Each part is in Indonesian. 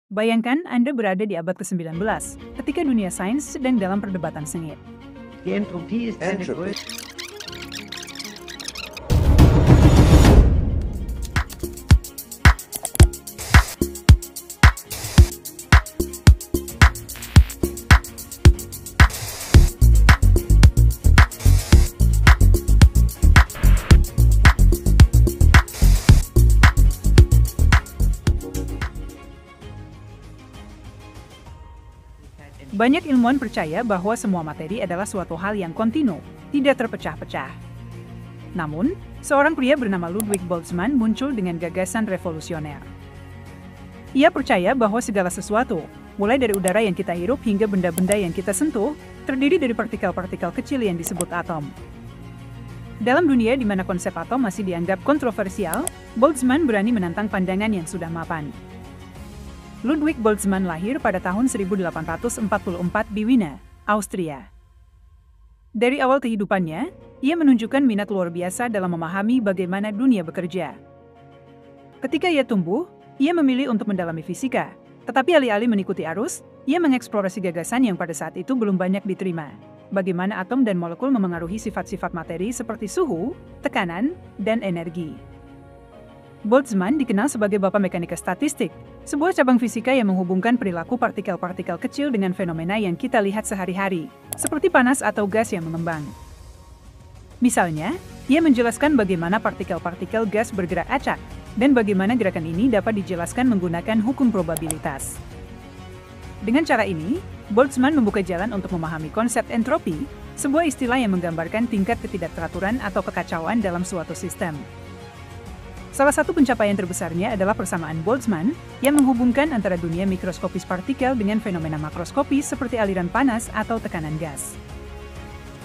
Bayangkan Anda berada di abad ke-19, ketika dunia sains sedang dalam perdebatan sengit. Die Entropie ist eine Entropy. Größe. Banyak ilmuwan percaya bahwa semua materi adalah suatu hal yang kontinu, tidak terpecah-pecah. Namun, seorang pria bernama Ludwig Boltzmann muncul dengan gagasan revolusioner. Ia percaya bahwa segala sesuatu, mulai dari udara yang kita hirup hingga benda-benda yang kita sentuh, terdiri dari partikel-partikel kecil yang disebut atom. Dalam dunia di mana konsep atom masih dianggap kontroversial, Boltzmann berani menantang pandangan yang sudah mapan. Ludwig Boltzmann lahir pada tahun 1844 di Wiener, Austria. Dari awal kehidupannya, ia menunjukkan minat luar biasa dalam memahami bagaimana dunia bekerja. Ketika ia tumbuh, ia memilih untuk mendalami fisika, tetapi alih-alih mengikuti arus, ia mengeksplorasi gagasan yang pada saat itu belum banyak diterima. Bagaimana atom dan molekul memengaruhi sifat-sifat materi seperti suhu, tekanan, dan energi. Boltzmann dikenal sebagai bapak mekanika statistik, sebuah cabang fisika yang menghubungkan perilaku partikel-partikel kecil dengan fenomena yang kita lihat sehari-hari, seperti panas atau gas yang mengembang. Misalnya, ia menjelaskan bagaimana partikel-partikel gas bergerak acak, dan bagaimana gerakan ini dapat dijelaskan menggunakan hukum probabilitas. Dengan cara ini, Boltzmann membuka jalan untuk memahami konsep entropi, sebuah istilah yang menggambarkan tingkat ketidakteraturan atau kekacauan dalam suatu sistem. Salah satu pencapaian terbesarnya adalah persamaan Boltzmann yang menghubungkan antara dunia mikroskopis partikel dengan fenomena makroskopis seperti aliran panas atau tekanan gas.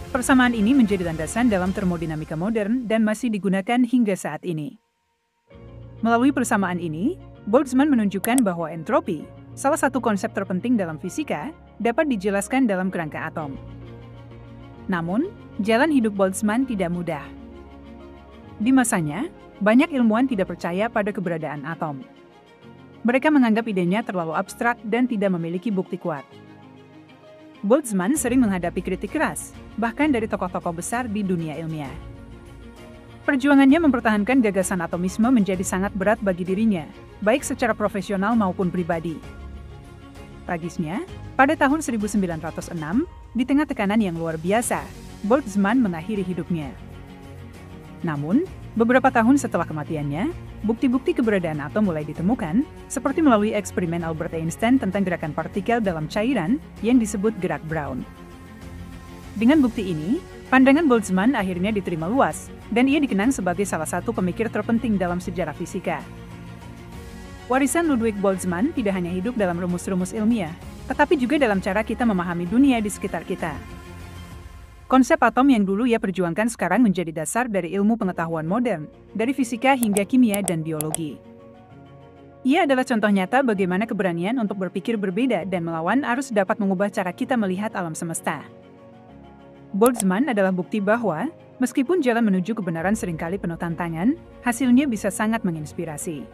Persamaan ini menjadi landasan dalam termodinamika modern dan masih digunakan hingga saat ini. Melalui persamaan ini, Boltzmann menunjukkan bahwa entropi, salah satu konsep terpenting dalam fisika, dapat dijelaskan dalam kerangka atom. Namun, jalan hidup Boltzmann tidak mudah. Di masanya, banyak ilmuwan tidak percaya pada keberadaan atom. Mereka menganggap idenya terlalu abstrak dan tidak memiliki bukti kuat. Boltzmann sering menghadapi kritik keras, bahkan dari tokoh-tokoh besar di dunia ilmiah. Perjuangannya mempertahankan gagasan atomisme menjadi sangat berat bagi dirinya, baik secara profesional maupun pribadi. Tragisnya, pada tahun 1906, di tengah tekanan yang luar biasa, Boltzmann mengakhiri hidupnya. Namun, beberapa tahun setelah kematiannya, bukti-bukti keberadaan atom mulai ditemukan, seperti melalui eksperimen Albert Einstein tentang gerakan partikel dalam cairan yang disebut gerak Brown. Dengan bukti ini, pandangan Boltzmann akhirnya diterima luas, dan ia dikenang sebagai salah satu pemikir terpenting dalam sejarah fisika. Warisan Ludwig Boltzmann tidak hanya hidup dalam rumus-rumus ilmiah, tetapi juga dalam cara kita memahami dunia di sekitar kita. Konsep atom yang dulu ia perjuangkan sekarang menjadi dasar dari ilmu pengetahuan modern, dari fisika hingga kimia dan biologi. Ia adalah contoh nyata bagaimana keberanian untuk berpikir berbeda dan melawan arus dapat mengubah cara kita melihat alam semesta. Boltzmann adalah bukti bahwa, meskipun jalan menuju kebenaran seringkali penuh tantangan, hasilnya bisa sangat menginspirasi.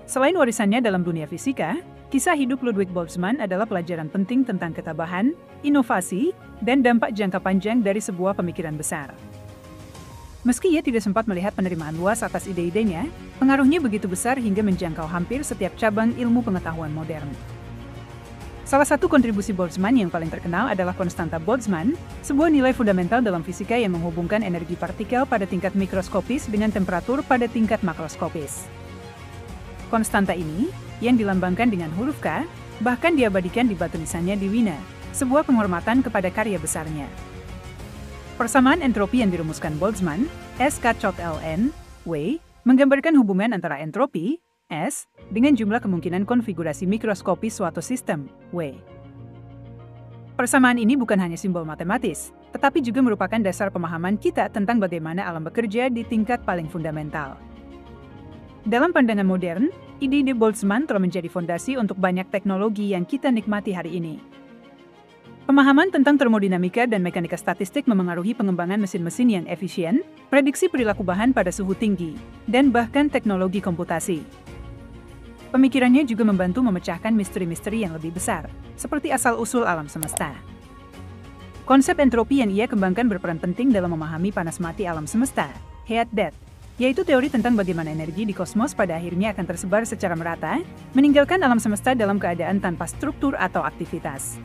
Selain warisannya dalam dunia fisika, kisah hidup Ludwig Boltzmann adalah pelajaran penting tentang ketabahan, inovasi, dan dampak jangka panjang dari sebuah pemikiran besar. Meski ia tidak sempat melihat penerimaan luas atas ide-idenya, pengaruhnya begitu besar hingga menjangkau hampir setiap cabang ilmu pengetahuan modern. Salah satu kontribusi Boltzmann yang paling terkenal adalah konstanta Boltzmann, sebuah nilai fundamental dalam fisika yang menghubungkan energi partikel pada tingkat mikroskopis dengan temperatur pada tingkat makroskopis. Konstanta ini, yang dilambangkan dengan huruf K, bahkan diabadikan di batu nisannya di Wiener, sebuah penghormatan kepada karya besarnya. Persamaan entropi yang dirumuskan Boltzmann, S(K)Ln, W, menggambarkan hubungan antara entropi, S, dengan jumlah kemungkinan konfigurasi mikroskopis suatu sistem, W. Persamaan ini bukan hanya simbol matematis, tetapi juga merupakan dasar pemahaman kita tentang bagaimana alam bekerja di tingkat paling fundamental. Dalam pandangan modern, ide-ide Boltzmann telah menjadi fondasi untuk banyak teknologi yang kita nikmati hari ini. Pemahaman tentang termodinamika dan mekanika statistik memengaruhi pengembangan mesin-mesin yang efisien, prediksi perilaku bahan pada suhu tinggi, dan bahkan teknologi komputasi. Pemikirannya juga membantu memecahkan misteri-misteri yang lebih besar, seperti asal-usul alam semesta. Konsep entropi yang ia kembangkan berperan penting dalam memahami panas mati alam semesta, heat death, yaitu teori tentang bagaimana energi di kosmos pada akhirnya akan tersebar secara merata, meninggalkan alam semesta dalam keadaan tanpa struktur atau aktivitas.